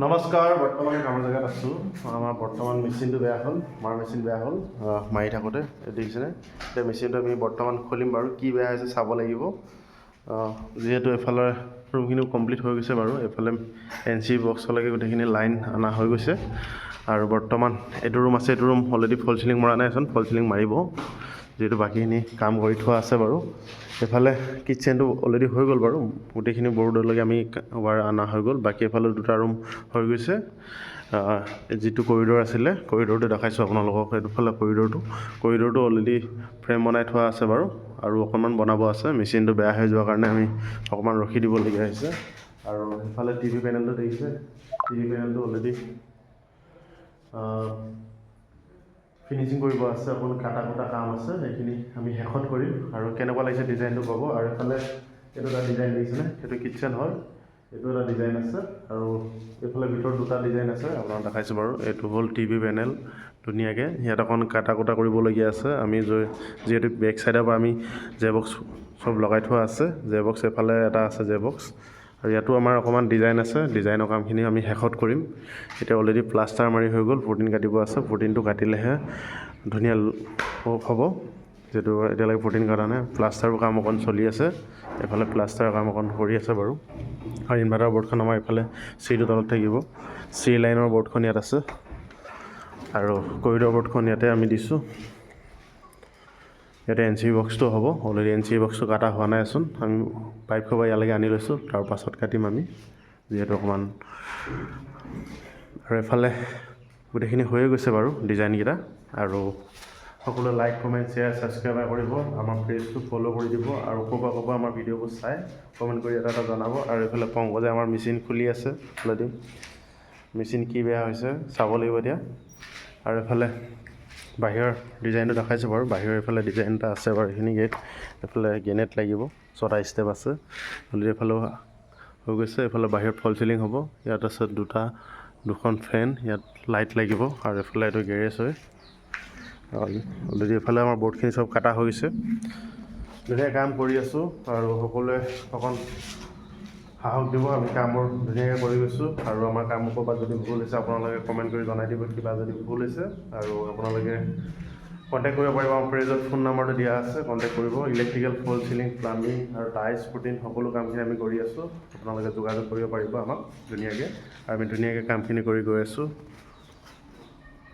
নমস্কাৰ। বৰ্তমান কামৰ জেগাত আছোঁ। আমাৰ বৰ্তমান মেচিনটো বেয়া হ'ল, আমাৰ মেচিন বেয়া হ'ল মাৰি থাকোঁতে দেখিছেনে। এতিয়া মেচিনটো আমি বৰ্তমান খুলিম বাৰু, কি বেয়া হৈছে চাব লাগিব। যিহেতু এফালে ৰুমখিনি কমপ্লিট হৈ গৈছে বাৰু, এইফালে NC বক্সলৈকে গোটেইখিনি লাইন অনা হৈ গৈছে। আৰু বৰ্তমান এইটো ৰুম আছে, এইটো ৰুম অলৰেডি ফল চিলিং মৰা নাইচোন, ফল চিলিং মাৰিব, যিহেতু বাকীখিনি কাম কৰি থোৱা আছে বাৰু। এইফালে কিটচেনটো অলৰেডি হৈ গ'ল বাৰু, গোটেইখিনি বৰ্ডলৈকে আমি ৱাৰ অনা হৈ গ'ল। বাকী এফালে দুটা ৰুম হৈ গৈছে। যিটো কৰিডৰ আছিলে, কৰিডৰটো দেখাইছোঁ আপোনালোকক। এইফালে কৰিডৰটো অলৰেডি ফ্ৰেম বনাই থোৱা আছে বাৰু, আৰু অকণমান বনাব আছে। মেচিনটো বেয়া হৈ যোৱাৰ কাৰণে আমি অকণমান ৰখি দিবলগীয়া হৈছে। আৰু ইফালে টিভি পেনেলটো দেখিছে, টিভি পেনেলটো অলৰেডি ফিনিচিং কৰিব আছে, অকণমান কাটা কাম আছে, সেইখিনি আমি শেষত কৰিম। আৰু কেনেকুৱা লাগিছে ডিজাইনটো ক'ব। আৰু এইফালে এইটো এটা ডিজাইন দেখিছেনে, সেইটো কিটচেন হয়, এইটো এটা ডিজাইন আছে। আৰু এইফালে ভিতৰত দুটা ডিজাইন আছে, আপোনাক দেখাইছোঁ বাৰু। এইটো হ'ল টিভি পেনেল, ধুনীয়াকৈ ইয়াত অকণ কাটা কৰিবলগীয়া আছে। আমি যিহেতু বেক চাইডৰ পৰা আমি জে বক্স চব লগাই থোৱা আছে, জে বক্স এফালে এটা আছে জে বক্স। আৰু ইয়াতো আমাৰ অকণমান ডিজাইন আছে, ডিজাইনৰ কামখিনি আমি শেষত কৰিম। এতিয়া অলৰেডি প্লাষ্টাৰ মাৰি হৈ গ'ল, 14 কাটিব আছে। 14টো কাটিলেহে ধুনীয়া হ'ব, যিহেতু এতিয়ালৈকে 14 কটা নাই। প্লাষ্টাৰৰ কাম অকণ চলি আছে, এইফালে প্লাষ্টাৰৰ কাম অকণ কৰি আছে বাৰু। আৰু ইনভাৰ্টাৰ বৰ্ডখন আমাৰ এইফালে চিৰিটোৰ তলত থাকিব। চি লাইনৰ বৰ্ডখন ইয়াত আছে, আৰু কৰিডৰ বৰ্ডখন ইয়াতে আমি দিছোঁ। ইয়াতে NC বক্সটো হ'ব, অলৰেডি NC বক্সটো কাটা হোৱা নাইচোন। আমি পাইপ খোপা ইয়ালৈকে আনি লৈছোঁ, তাৰ পাছত কাটিম আমি, যিহেতু অকণমান। আৰু এফালে গোটেইখিনি হৈয়ে গৈছে বাৰু ডিজাইনকেইটা। আৰু সকলোৱে লাইক, কমেণ্ট, শ্বেয়াৰ, ছাবস্ক্ৰাইব কৰিব, আমাৰ পেজটো ফ'ল' কৰি দিব। আৰু ক'ৰবাত আমাৰ ভিডিঅ'বোৰ চাই কমেণ্ট কৰি এটা জনাব। আৰু এইফালে পংকজে আমাৰ মেচিন খুলি আছে অলৰেডি, মেচিন কি বেয়া হৈছে চাব লাগিব এতিয়া। আৰু এইফালে বাহিৰৰ ডিজাইনটো দেখাইছোঁ বাৰু, বাহিৰৰ এইফালে ডিজাইন এটা আছে বাৰু, এইখিনি গেট। এইফালে গ্ৰেনেট লাগিব, 6টা ষ্টেপ আছে অলৰেডি, এইফালেও হৈ গৈছে। এইফালে বাহিৰত ফল চিলিং হ'ব, ইয়াত আছে দুখন ফেন, ইয়াত লাইট লাগিব। আৰু এইফালে এইটো গেৰেজ হয় অলৰেডি। এইফালে আমাৰ বৰ্ডখিনি চব কাটা হৈ গৈছে, ধুনীয়া কাম কৰি আছোঁ। আৰু সকলোৱে অকণ সাহস দিব, আমি কামবোৰ ধুনীয়াকৈ কৰি গৈছোঁ। আৰু আমাৰ কামৰ ক'ৰবাত যদি ভুল হৈছে আপোনালোকে কমেণ্ট কৰি জনাই দিব, কিবা যদি ভুল হৈছে। আৰু আপোনালোকে কণ্টেক্ট কৰিব পাৰিব, আমাৰ পেজত ফোন নাম্বাৰটো দিয়া আছে, কণ্টেক্ট কৰিব। ইলেক্ট্ৰিকেল, ফল চিলিং, প্লাম্বিং আৰু টাইলছ পুটিন সকলো কামখিনি আমি কৰি আছোঁ। আপোনালোকে যোগাযোগ কৰিব পাৰিব আমাক ধুনীয়াকৈ, আৰু আমি ধুনীয়াকৈ কামখিনি কৰি গৈ আছোঁ।